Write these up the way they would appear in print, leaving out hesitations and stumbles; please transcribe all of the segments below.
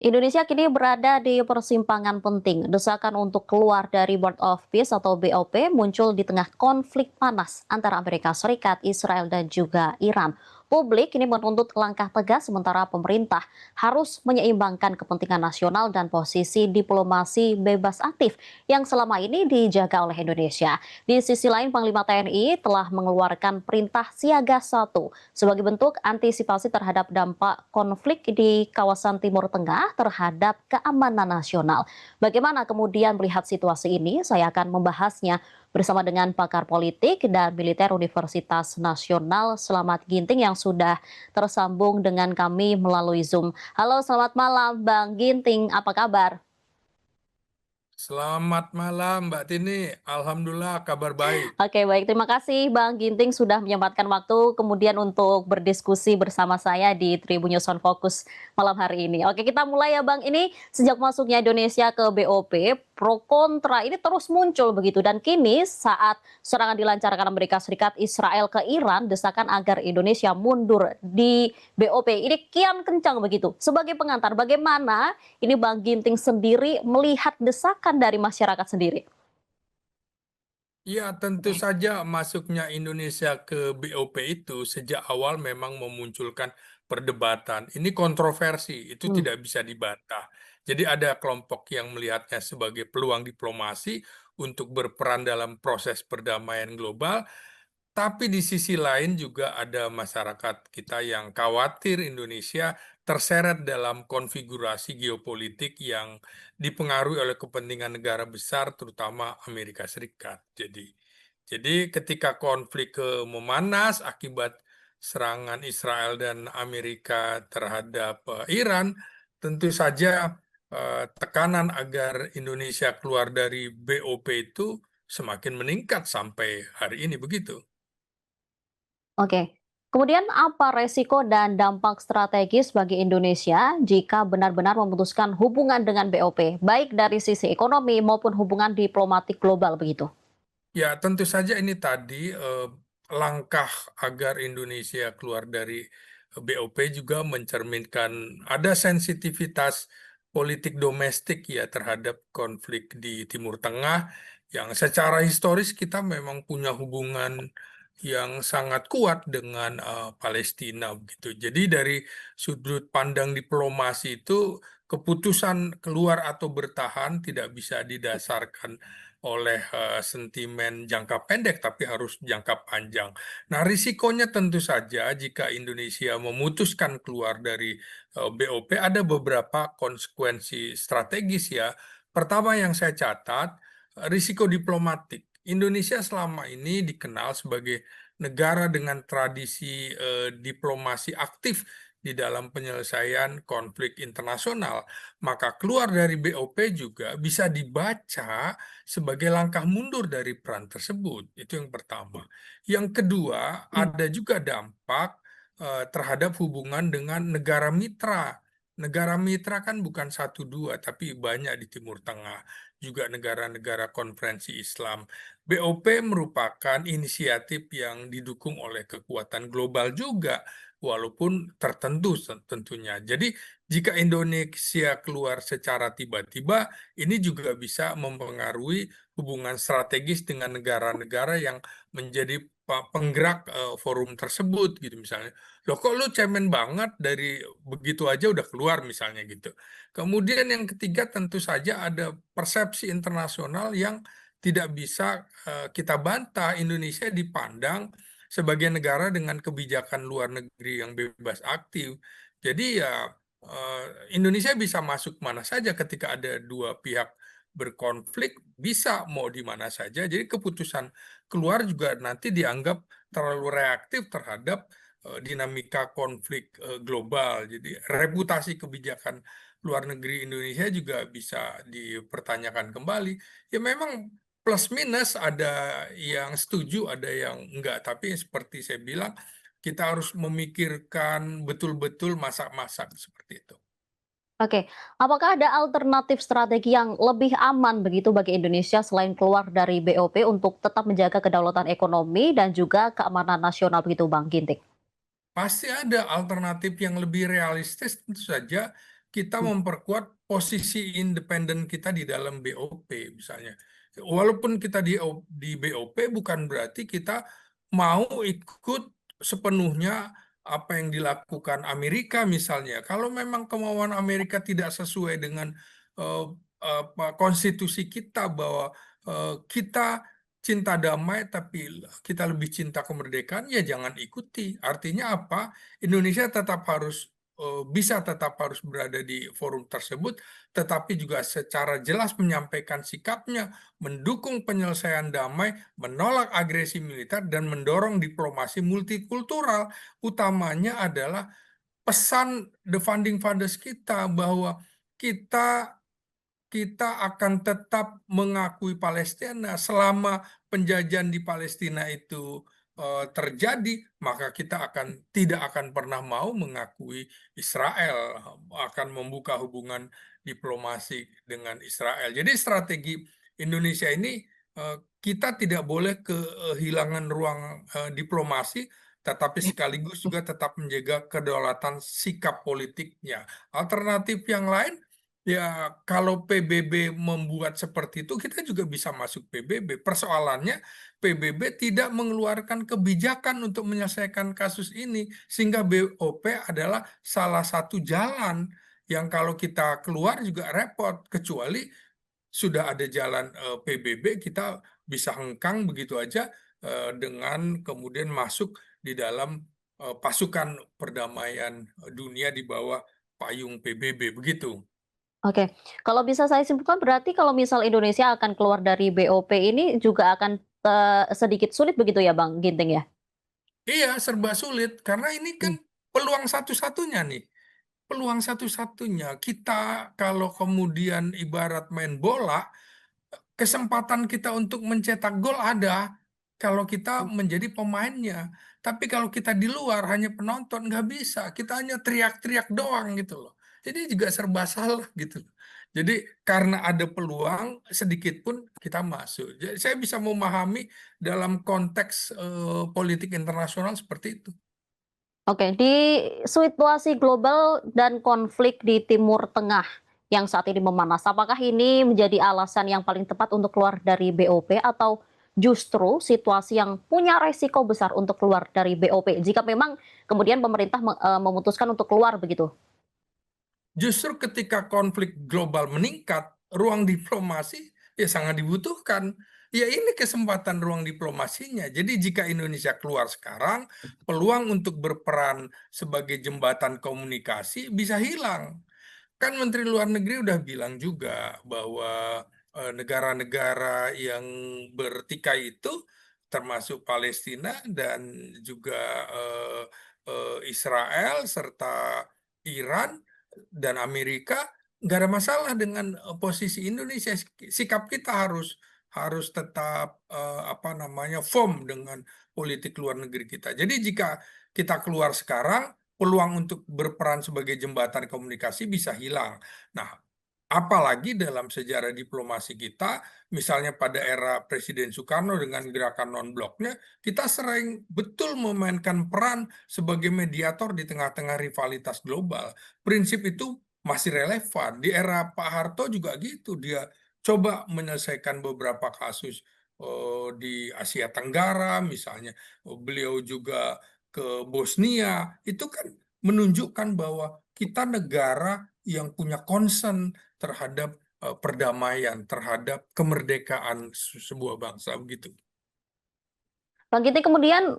Indonesia kini berada di persimpangan penting. Desakan untuk keluar dari Board of Peace atau BOP muncul di tengah konflik panas antara Amerika Serikat, Israel, dan juga Iran. Publik kini menuntut langkah tegas sementara pemerintah harus menyeimbangkan kepentingan nasional dan posisi diplomasi bebas aktif yang selama ini dijaga oleh Indonesia. Di sisi lain, Panglima TNI telah mengeluarkan perintah siaga 1 sebagai bentuk antisipasi terhadap dampak konflik di kawasan Timur Tengah terhadap keamanan nasional. Bagaimana kemudian melihat situasi ini? Saya akan membahasnya bersama dengan pakar politik dan militer Universitas Nasional Selamat Ginting yang sudah tersambung dengan kami melalui Zoom. Halo, selamat malam Bang Ginting, apa kabar? Selamat malam Mbak Tini, Alhamdulillah kabar baik. Oke, baik. Terima kasih Bang Ginting sudah menyempatkan waktu kemudian untuk berdiskusi bersama saya di Tribun News on Focus malam hari ini. Oke, kita mulai ya Bang. Ini sejak masuknya Indonesia ke BOP, pro kontra ini terus muncul begitu. Dan kini saat serangan dilancarkan Amerika Serikat Israel ke Iran, desakan agar Indonesia mundur di BOP ini kian kencang begitu. Sebagai pengantar, bagaimana ini Bang Ginting sendiri melihat desakan dari masyarakat sendiri? Ya, tentu saja masuknya Indonesia ke BOP itu sejak awal memang memunculkan perdebatan. Ini kontroversi, itu Hmm. tidak bisa dibantah. Jadi ada kelompok yang melihatnya sebagai peluang diplomasi untuk berperan dalam proses perdamaian global. Tapi di sisi lain juga ada masyarakat kita yang khawatir Indonesia terseret dalam konfigurasi geopolitik yang dipengaruhi oleh kepentingan negara besar, terutama Amerika Serikat. Jadi ketika konflik memanas akibat serangan Israel dan Amerika terhadap Iran, tentu saja tekanan agar Indonesia keluar dari BOP itu semakin meningkat sampai hari ini begitu. Oke. Kemudian apa resiko dan dampak strategis bagi Indonesia jika benar-benar memutuskan hubungan dengan BOP, baik dari sisi ekonomi maupun hubungan diplomatik global begitu? Ya, tentu saja ini tadi langkah agar Indonesia keluar dari BOP juga mencerminkan ada sensitivitas politik domestik ya terhadap konflik di Timur Tengah yang secara historis kita memang punya hubungan yang sangat kuat dengan Palestina begitu. Jadi dari sudut pandang diplomasi itu keputusan keluar atau bertahan tidak bisa didasarkan oleh sentimen jangka pendek, tapi harus jangka panjang. Nah, risikonya tentu saja jika Indonesia memutuskan keluar dari BOP, ada beberapa konsekuensi strategis ya. Pertama yang saya catat, risiko diplomatik. Indonesia selama ini dikenal sebagai negara dengan tradisi diplomasi aktif di dalam penyelesaian konflik internasional, maka keluar dari BOP juga bisa dibaca sebagai langkah mundur dari peran tersebut. Itu yang pertama. Yang kedua, Hmm. ada juga dampak terhadap hubungan dengan negara mitra. Negara mitra kan bukan satu dua, tapi banyak di Timur Tengah, juga negara-negara konferensi Islam. BOP merupakan inisiatif yang didukung oleh kekuatan global juga, walaupun tertentu tentunya. Jadi, jika Indonesia keluar secara tiba-tiba, ini juga bisa mempengaruhi hubungan strategis dengan negara-negara yang menjadi penggerak forum tersebut gitu misalnya. Loh kok lu cemen banget dari begitu aja udah keluar misalnya gitu. Kemudian yang ketiga tentu saja ada persepsi internasional yang tidak bisa kita bantah. Indonesia dipandang sebagai negara dengan kebijakan luar negeri yang bebas aktif. Jadi ya Indonesia bisa masuk mana saja ketika ada dua pihak berkonflik, bisa mau di mana saja. Jadi keputusan keluar juga nanti dianggap terlalu reaktif terhadap dinamika konflik global. Jadi reputasi kebijakan luar negeri Indonesia juga bisa dipertanyakan kembali. Ya memang plus minus ada yang setuju, ada yang enggak. Tapi seperti saya bilang, kita harus memikirkan betul-betul masak-masak seperti itu. Oke, apakah ada alternatif strategi yang lebih aman begitu bagi Indonesia selain keluar dari BOP untuk tetap menjaga kedaulatan ekonomi dan juga keamanan nasional begitu Bang Ginting? Pasti ada alternatif yang lebih realistis tentu saja kita memperkuat posisi independen kita di dalam BOP misalnya. Walaupun kita di BOP bukan berarti kita mau ikut sepenuhnya apa yang dilakukan Amerika misalnya. Kalau memang kemauan Amerika tidak sesuai dengan eh, konstitusi kita bahwa kita cinta damai tapi kita lebih cinta kemerdekaan, ya jangan ikuti. Artinya apa? Indonesia tetap harus bisa tetap harus berada di forum tersebut, tetapi juga secara jelas menyampaikan sikapnya, mendukung penyelesaian damai, menolak agresi militer, dan mendorong diplomasi multikultural. Utamanya adalah pesan the founding fathers kita bahwa kita kita akan tetap mengakui Palestina selama penjajahan di Palestina itu terjadi, maka kita tidak akan pernah mau mengakui Israel, akan membuka hubungan diplomasi dengan Israel. Jadi strategi Indonesia ini kita tidak boleh kehilangan ruang diplomasi, tetapi sekaligus juga tetap menjaga kedaulatan sikap politiknya. Alternatif yang lain, ya, kalau PBB membuat seperti itu, kita juga bisa masuk PBB. Persoalannya, PBB tidak mengeluarkan kebijakan untuk menyelesaikan kasus ini, sehingga BOP adalah salah satu jalan yang kalau kita keluar juga repot, kecuali sudah ada jalan PBB, kita bisa hengkang begitu aja dengan kemudian masuk di dalam pasukan perdamaian dunia di bawah payung PBB, begitu. Oke, kalau bisa saya simpulkan berarti kalau misal Indonesia akan keluar dari BOP ini juga akan, sedikit sulit begitu ya Bang Ginting ya? Iya, serba sulit karena ini kan Mmm, peluang satu-satunya nih. Peluang satu-satunya. Kita kalau kemudian ibarat main bola, kesempatan kita untuk mencetak gol ada kalau kita mmm. menjadi pemainnya. Tapi kalau kita di luar hanya penonton, nggak bisa. Kita hanya teriak-teriak doang gitu loh. Jadi juga serba salah gitu loh. Jadi karena ada peluang sedikit pun kita masuk. Jadi saya bisa memahami dalam konteks politik internasional seperti itu. Oke, di situasi global dan konflik di Timur Tengah yang saat ini memanas, apakah ini menjadi alasan yang paling tepat untuk keluar dari BOP atau justru situasi yang punya resiko besar untuk keluar dari BOP jika memang kemudian pemerintah memutuskan untuk keluar begitu? Justru ketika konflik global meningkat, ruang diplomasi ya sangat dibutuhkan. Ya ini kesempatan ruang diplomasinya. Jadi jika Indonesia keluar sekarang, peluang untuk berperan sebagai jembatan komunikasi bisa hilang. Kan Menteri Luar Negeri udah bilang juga bahwa negara-negara yang bertikai itu termasuk Palestina dan juga Israel serta Iran dan Amerika nggak ada masalah dengan posisi Indonesia. Sikap kita harus harus tetap apa namanya firm dengan politik luar negeri kita. Jadi jika kita keluar sekarang, peluang untuk berperan sebagai jembatan komunikasi bisa hilang. Nah, apalagi dalam sejarah diplomasi kita, misalnya pada era Presiden Soekarno dengan gerakan non-bloknya, kita sering betul memainkan peran sebagai mediator di tengah-tengah rivalitas global. Prinsip itu masih relevan. Di era Pak Harto juga gitu, dia coba menyelesaikan beberapa kasus di Asia Tenggara, misalnya beliau juga ke Bosnia, itu kan menunjukkan bahwa kita negara yang punya concern terhadap perdamaian, terhadap kemerdekaan sebuah bangsa begitu. Bang Giting kemudian,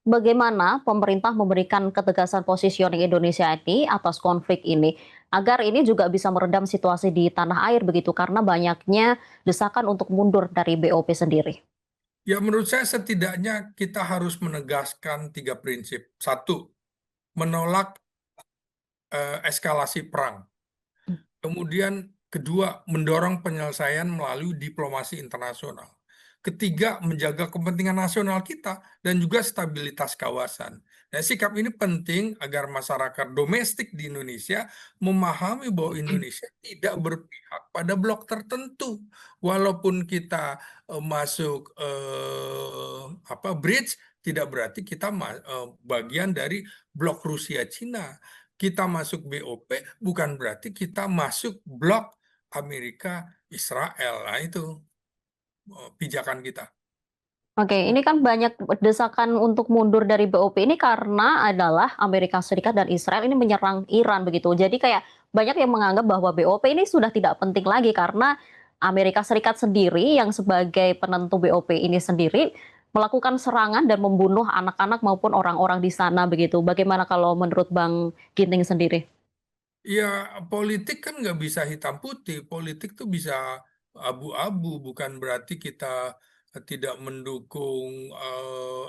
bagaimana pemerintah memberikan ketegasan positioning Indonesia ini atas konflik ini, agar ini juga bisa meredam situasi di tanah air begitu, karena banyaknya desakan untuk mundur dari BOP sendiri? Ya menurut saya setidaknya kita harus menegaskan tiga prinsip. Satu, menolak eskalasi perang. Kemudian kedua, mendorong penyelesaian melalui diplomasi internasional. Ketiga, menjaga kepentingan nasional kita dan juga stabilitas kawasan. Nah, sikap ini penting agar masyarakat domestik di Indonesia memahami bahwa Indonesia tidak berpihak pada blok tertentu. Walaupun kita masuk apa bridge, tidak berarti kita bagian dari blok Rusia Cina. Kita masuk BOP bukan berarti kita masuk blok Amerika Israel. Nah, itu pijakan kita. Oke, ini kan banyak desakan untuk mundur dari BOP ini karena adalah Amerika Serikat dan Israel ini menyerang Iran begitu. Jadi kayak banyak yang menganggap bahwa BOP ini sudah tidak penting lagi karena Amerika Serikat sendiri yang sebagai penentu BOP ini sendiri melakukan serangan dan membunuh anak-anak maupun orang-orang di sana begitu. Bagaimana kalau menurut Bang Ginting sendiri? Ya, politik kan nggak bisa hitam putih. Politik tuh bisa abu-abu. Bukan berarti kita tidak mendukung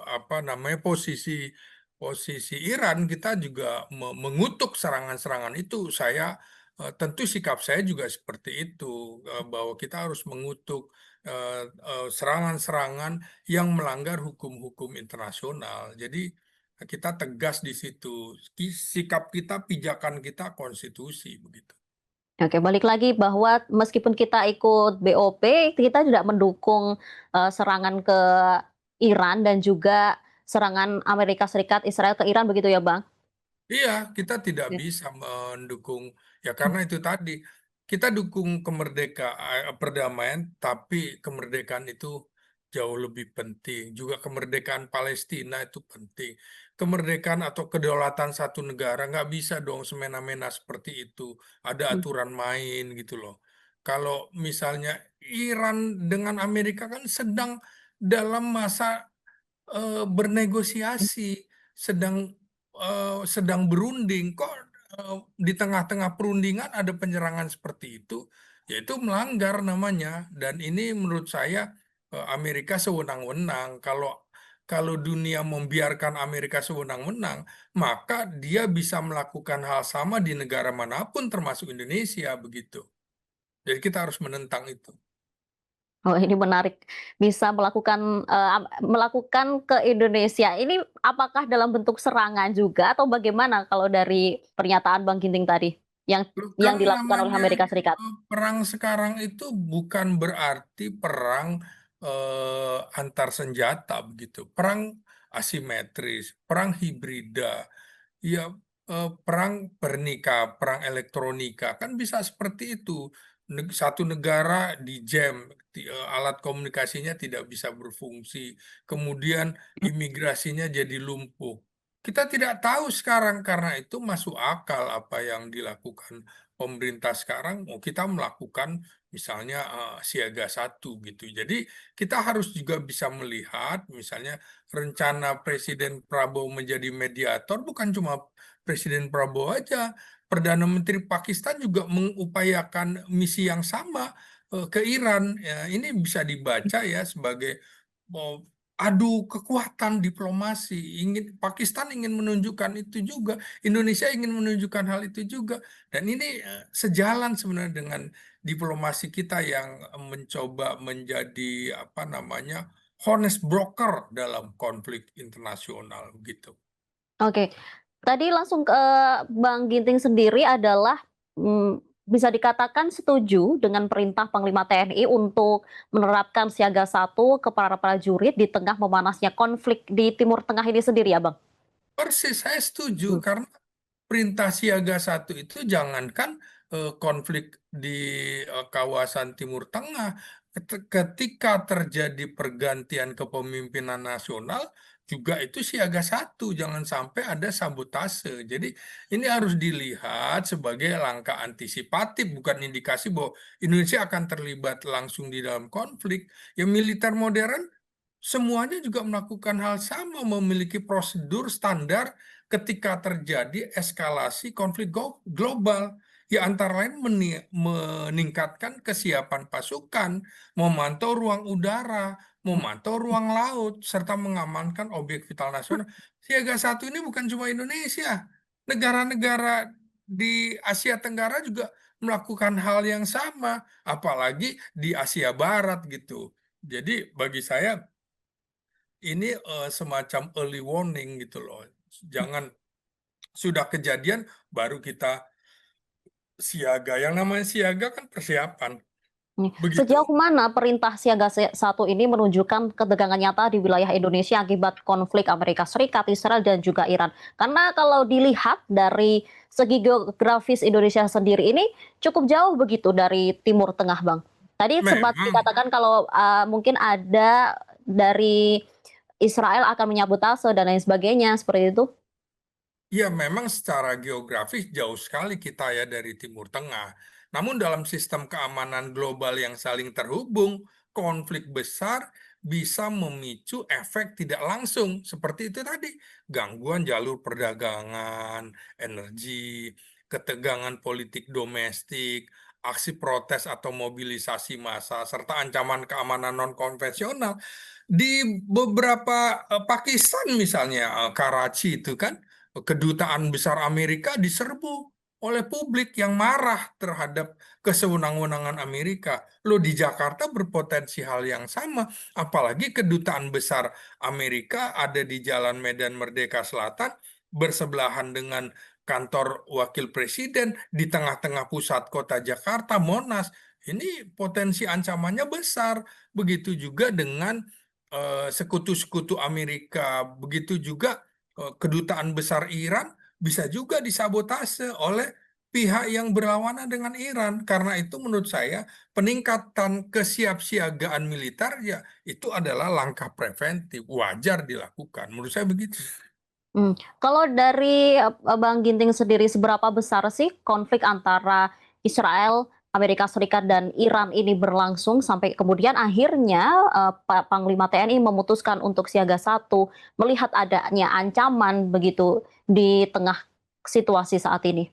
apa namanya posisi posisi Iran. Kita juga mengutuk serangan-serangan itu. Tentu sikap saya juga seperti itu, bahwa kita harus mengutuk serangan-serangan yang melanggar hukum-hukum internasional. Jadi kita tegas di situ. Sikap kita, pijakan kita konstitusi begitu. Oke, balik lagi bahwa meskipun kita ikut BOP, kita tidak mendukung, serangan ke Iran dan juga serangan Amerika Serikat, Israel ke Iran begitu ya, Bang? Iya, kita tidak Oke. bisa mendukung, ya karena itu tadi, kita dukung kemerdekaan, perdamaian, tapi kemerdekaan itu jauh lebih penting. Juga kemerdekaan Palestina itu penting. Kemerdekaan atau kedaulatan satu negara nggak bisa dong semena-mena seperti itu. Ada Mhm. aturan main gitu loh. Kalau misalnya Iran dengan Amerika kan sedang dalam masa bernegosiasi, sedang sedang berunding. Kok di tengah-tengah perundingan ada penyerangan seperti itu? Ya itu melanggar namanya. Dan ini menurut saya Amerika sewenang-wenang. Kalau kalau dunia membiarkan Amerika sewenang-wenang, maka dia bisa melakukan hal sama di negara manapun, termasuk Indonesia begitu. Jadi kita harus menentang itu. Oh, ini menarik, bisa melakukan ke Indonesia. Ini apakah dalam bentuk serangan juga atau bagaimana kalau dari pernyataan Bang Ginting tadi, yang Kan dilakukan oleh namanya Amerika Serikat? perang sekarang itu bukan berarti perang antar senjata begitu. Perang asimetris, perang hibrida, ya perang pernikah, perang elektronika kan bisa seperti itu. Satu negara dijam, alat komunikasinya tidak bisa berfungsi, kemudian imigrasinya jadi lumpuh. Kita tidak tahu sekarang karena itu masuk akal apa yang dilakukan pemerintah sekarang. Oh, kita melakukan misalnya siaga satu gitu. Jadi kita harus juga bisa melihat misalnya rencana Presiden Prabowo menjadi mediator bukan cuma Presiden Prabowo aja. Perdana Menteri Pakistan juga mengupayakan misi yang sama ke Iran. Ya, ini bisa dibaca ya sebagai oh, adu kekuatan diplomasi. Pakistan ingin menunjukkan itu juga, Indonesia ingin menunjukkan hal itu juga. Dan ini sejalan sebenarnya dengan diplomasi kita yang mencoba menjadi apa namanya honest broker dalam konflik internasional gitu. Oke. Tadi langsung ke Bang Ginting sendiri adalah, bisa dikatakan setuju dengan perintah Panglima TNI untuk menerapkan siaga satu ke para prajurit di tengah memanasnya konflik di Timur Tengah ini sendiri ya, Bang? Persis, saya setuju Mhm. karena perintah siaga satu itu jangankan konflik di kawasan Timur Tengah, ketika terjadi pergantian kepemimpinan nasional juga itu siaga satu, jangan sampai ada sabotase. Jadi ini harus dilihat sebagai langkah antisipatif, bukan indikasi bahwa Indonesia akan terlibat langsung di dalam konflik. Ya militer modern semuanya juga melakukan hal sama, memiliki prosedur standar ketika terjadi eskalasi konflik global. Ya antara lain meningkatkan kesiapan pasukan, memantau ruang udara, memantau ruang laut, serta mengamankan objek vital nasional. Siaga satu ini bukan cuma Indonesia. Negara-negara di Asia Tenggara juga melakukan hal yang sama, apalagi di Asia Barat gitu. Jadi bagi saya ini semacam early warning gitu loh. Jangan sudah kejadian baru kita siaga. Yang namanya siaga kan persiapan. Begitu. Sejauh mana perintah siaga satu ini menunjukkan ketegangan nyata di wilayah Indonesia akibat konflik Amerika Serikat, Israel, dan juga Iran? Karena kalau dilihat dari segi geografis Indonesia sendiri ini cukup jauh begitu dari Timur Tengah, Bang. Tadi sempat Memang dikatakan kalau mungkin ada dari Israel akan menyabotase dan lain sebagainya, seperti itu. Ya, memang secara geografis jauh sekali kita ya dari Timur Tengah. Namun dalam sistem keamanan global yang saling terhubung, konflik besar bisa memicu efek tidak langsung. Seperti itu tadi, gangguan jalur perdagangan, energi, ketegangan politik domestik, aksi protes atau mobilisasi massa, serta ancaman keamanan non-konvensional. Di beberapa Pakistan misalnya, Karachi itu kan, kedutaan besar Amerika diserbu oleh publik yang marah terhadap kesewenang-wenangan Amerika. Loh, di Jakarta berpotensi hal yang sama, apalagi kedutaan besar Amerika ada di Jalan Medan Merdeka Selatan bersebelahan dengan kantor wakil presiden di tengah-tengah pusat kota Jakarta, Monas. Ini potensi ancamannya besar. Begitu juga dengan sekutu-sekutu Amerika, begitu juga kedutaan besar Iran bisa juga disabotase oleh pihak yang berlawanan dengan Iran. Karena itu menurut saya peningkatan kesiapsiagaan militer ya itu adalah langkah preventif, wajar dilakukan. Menurut saya begitu. Kalau dari, Bang Ginting sendiri, seberapa besar sih konflik antara Israel, Amerika Serikat, dan Iran ini berlangsung sampai kemudian akhirnya, Panglima TNI memutuskan untuk siaga satu, melihat adanya ancaman begitu di tengah situasi saat ini?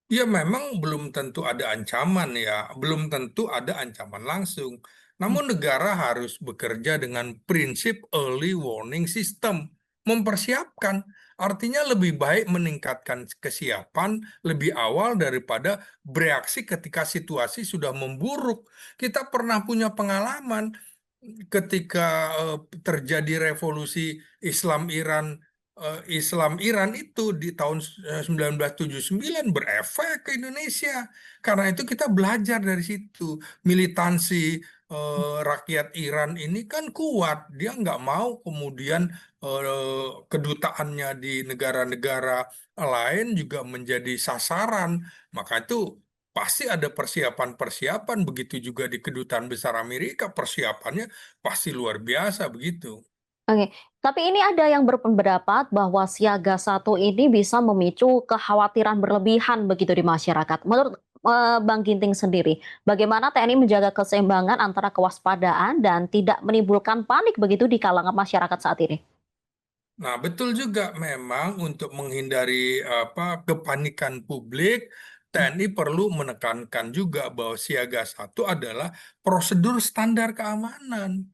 Ya memang belum tentu ada ancaman ya, belum tentu ada ancaman langsung. Mmm, Namun negara harus bekerja dengan prinsip early warning system, mempersiapkan. Artinya lebih baik meningkatkan kesiapan lebih awal daripada bereaksi ketika situasi sudah memburuk. Kita pernah punya pengalaman ketika terjadi revolusi Islam Iran Islam Iran itu di tahun 1979 berefek ke Indonesia. Karena itu kita belajar dari situ. Militansi rakyat Iran ini kan kuat. Dia nggak mau kemudian kedutaannya di negara-negara lain juga menjadi sasaran. Maka itu pasti ada persiapan-persiapan. Begitu juga di Kedutaan Besar Amerika, persiapannya pasti luar biasa begitu. oke. Tapi ini ada yang berpendapat bahwa siaga satu ini bisa memicu kekhawatiran berlebihan begitu di masyarakat. Menurut, Bang Ginting sendiri, bagaimana TNI menjaga keseimbangan antara kewaspadaan dan tidak menimbulkan panik begitu di kalangan masyarakat saat ini? Nah, betul juga memang untuk menghindari kepanikan publik, TNI perlu menekankan juga bahwa siaga satu adalah prosedur standar keamanan.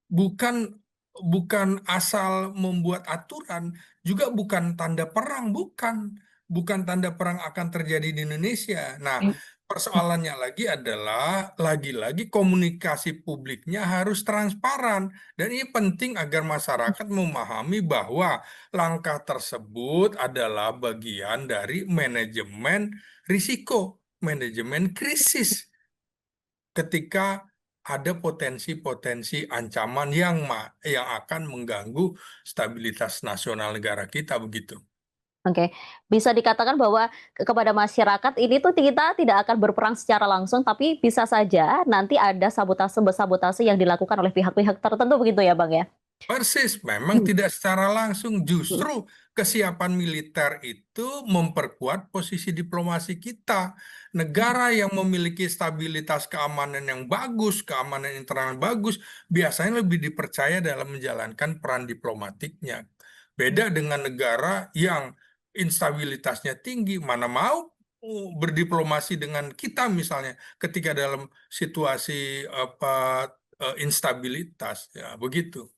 bukan bukan asal membuat aturan, juga bukan tanda perang, bukan tanda perang akan terjadi di Indonesia. Nah, persoalannya lagi adalah lagi-lagi komunikasi publiknya harus transparan dan ini penting agar masyarakat memahami bahwa langkah tersebut adalah bagian dari manajemen risiko, manajemen krisis ketika ada potensi-potensi ancaman yang akan mengganggu stabilitas nasional negara kita begitu. Oke, bisa dikatakan bahwa kepada masyarakat ini tuh kita tidak akan berperang secara langsung, tapi bisa saja nanti ada sabotase-sabotase yang dilakukan oleh pihak-pihak tertentu begitu ya, Bang, ya? Persis, memang Hmm, tidak secara langsung, mhm, justru kesiapan militer itu memperkuat posisi diplomasi kita. Negara yang memiliki stabilitas keamanan yang bagus, keamanan internal bagus, biasanya lebih dipercaya dalam menjalankan peran diplomatiknya. Beda dengan negara yang instabilitasnya tinggi, mana mau berdiplomasi dengan kita misalnya ketika dalam situasi instabilitas, ya begitu.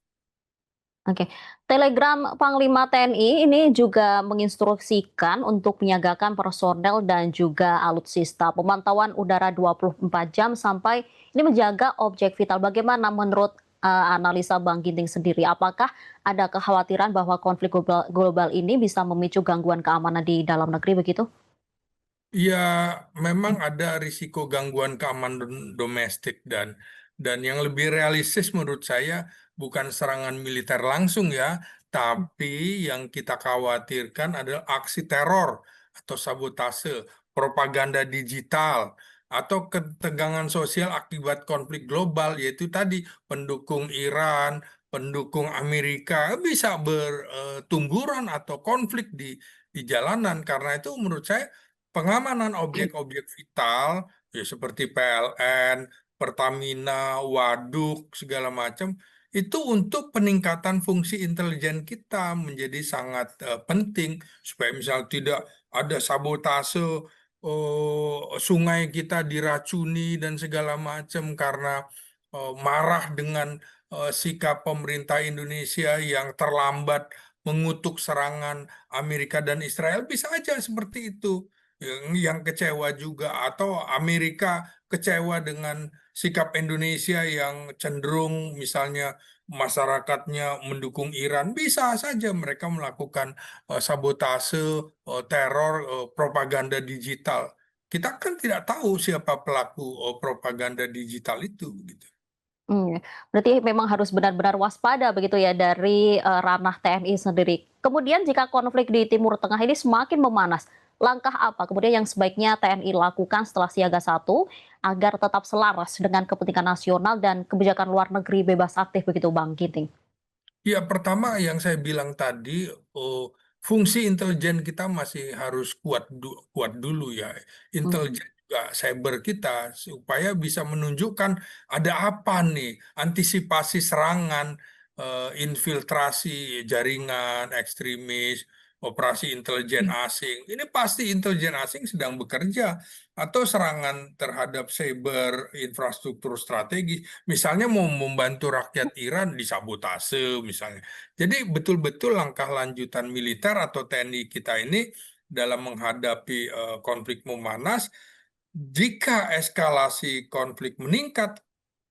oke. Telegram Panglima TNI ini juga menginstruksikan untuk menyiagakan personel dan juga alutsista, pemantauan udara 24 jam sampai ini menjaga objek vital. Bagaimana menurut, analisa Bang Ginting sendiri? Apakah ada kekhawatiran bahwa konflik global global ini bisa memicu gangguan keamanan di dalam negeri begitu? Ya, memang ada risiko gangguan keamanan domestik dan yang lebih realistis menurut saya bukan serangan militer langsung ya, tapi yang kita khawatirkan adalah aksi teror atau sabotase, propaganda digital atau ketegangan sosial akibat konflik global, yaitu tadi pendukung Iran, pendukung Amerika bisa bertumburan atau konflik di jalanan. Karena itu menurut saya pengamanan objek-objek vital ya seperti PLN, Pertamina, waduk segala macam itu untuk peningkatan fungsi intelijen kita menjadi sangat penting supaya misal tidak ada sabotase, sungai kita diracuni dan segala macam karena marah dengan sikap pemerintah Indonesia yang terlambat mengutuk serangan Amerika dan Israel bisa aja seperti itu yang kecewa juga atau Amerika kecewa dengan sikap Indonesia yang cenderung misalnya masyarakatnya mendukung Iran bisa saja mereka melakukan sabotase, teror, propaganda digital. Kita kan tidak tahu siapa pelaku propaganda digital itu gitu. Berarti memang harus benar-benar waspada begitu ya dari ranah TNI sendiri. Kemudian jika konflik di Timur Tengah ini semakin memanas, langkah apa kemudian yang sebaiknya TNI lakukan setelah siaga satu agar tetap selaras dengan kepentingan nasional dan kebijakan luar negeri bebas aktif begitu Bang Ginting? Ya, pertama yang saya bilang tadi, oh, fungsi intelijen kita masih harus kuat dulu ya. Hmm. Intelijen juga cyber kita supaya bisa menunjukkan ada apa nih, antisipasi serangan, infiltrasi jaringan ekstremis, operasi intelijen asing. Ini pasti intelijen asing sedang bekerja atau serangan terhadap cyber infrastruktur strategis. Misalnya mau membantu rakyat Iran disabotase misalnya. Jadi betul-betul langkah lanjutan militer atau TNI kita ini dalam menghadapi konflik memanas, jika eskalasi konflik meningkat,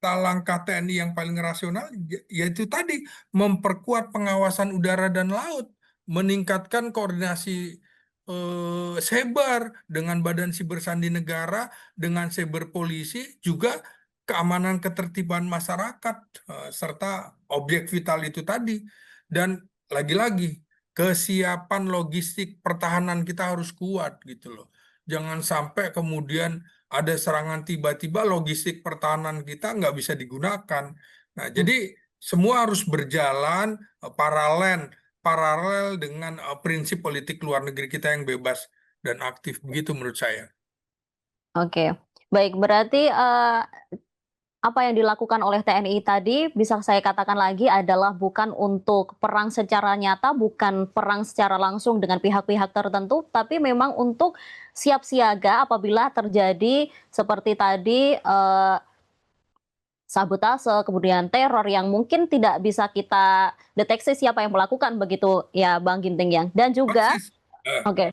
langkah TNI yang paling rasional yaitu tadi memperkuat pengawasan udara dan laut, meningkatkan koordinasi cyber dengan Badan Siber Sandi Negara, dengan cyber polisi, juga keamanan ketertiban masyarakat serta objek vital itu tadi. Dan lagi-lagi kesiapan logistik pertahanan kita harus kuat gitu loh. Jangan sampai kemudian ada serangan tiba-tiba logistik pertahanan kita nggak bisa digunakan. Nah, jadi semua harus berjalan paralel paralel dengan prinsip politik luar negeri kita yang bebas dan aktif begitu menurut saya. Oke, baik berarti apa yang dilakukan oleh TNI tadi bisa saya katakan lagi adalah bukan untuk perang secara nyata, bukan perang secara langsung dengan pihak-pihak tertentu, tapi memang untuk siap siaga apabila terjadi seperti tadi, sabotase, kemudian teror yang mungkin tidak bisa kita deteksi siapa yang melakukan begitu ya Bang Ginting ya? Dan juga Persis. Eh, oke,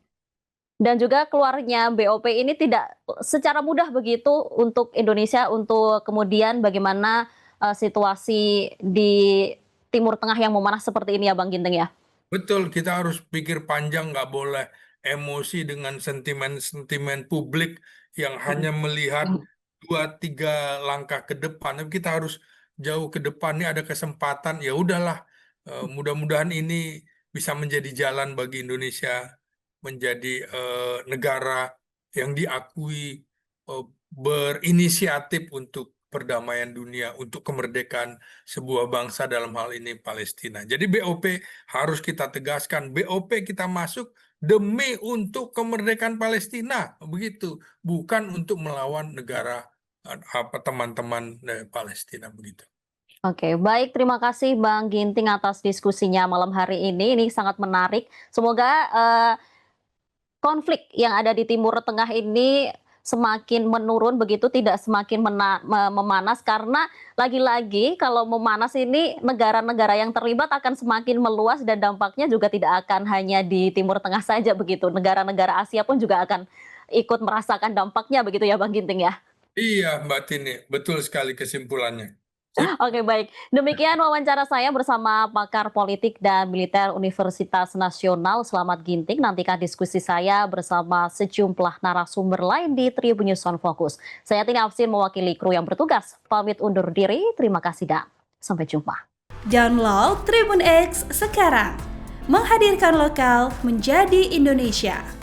dan juga keluarnya BOP ini tidak secara mudah begitu untuk Indonesia untuk kemudian bagaimana, situasi di Timur Tengah yang memanas seperti ini ya Bang Ginting ya? Betul, kita harus pikir panjang, nggak boleh emosi dengan sentimen-sentimen publik yang hanya melihat Mhm. 2-3 langkah ke depan. Tapi kita harus jauh ke depan. Ini ada kesempatan, ya udahlah. Mudah-mudahan ini bisa menjadi jalan bagi Indonesia menjadi negara yang diakui, berinisiatif untuk perdamaian dunia, untuk kemerdekaan sebuah bangsa dalam hal ini Palestina. Jadi BOP harus kita tegaskan, BOP kita masuk demi untuk kemerdekaan Palestina, begitu, bukan untuk melawan negara apa teman-teman Palestina begitu. Oke, baik terima kasih Bang Ginting atas diskusinya malam hari ini sangat menarik. Semoga, konflik yang ada di Timur Tengah ini semakin menurun begitu, tidak semakin memanas karena lagi-lagi kalau memanas ini negara-negara yang terlibat akan semakin meluas dan dampaknya juga tidak akan hanya di Timur Tengah saja begitu, negara-negara Asia pun juga akan ikut merasakan dampaknya begitu ya Bang Ginting ya? Iya, Mbak Tini, betul sekali kesimpulannya. Sip. Oke, baik. Demikian wawancara saya bersama pakar politik dan militer Universitas Nasional Slamet Ginting. Nantikan diskusi saya bersama sejumlah narasumber lain di Tribun News on Focus. Saya Tina Afsin mewakili kru yang bertugas. Pamit undur diri. Terima kasih dan sampai jumpa. Download Tribun X sekarang. Menghadirkan lokal menjadi Indonesia.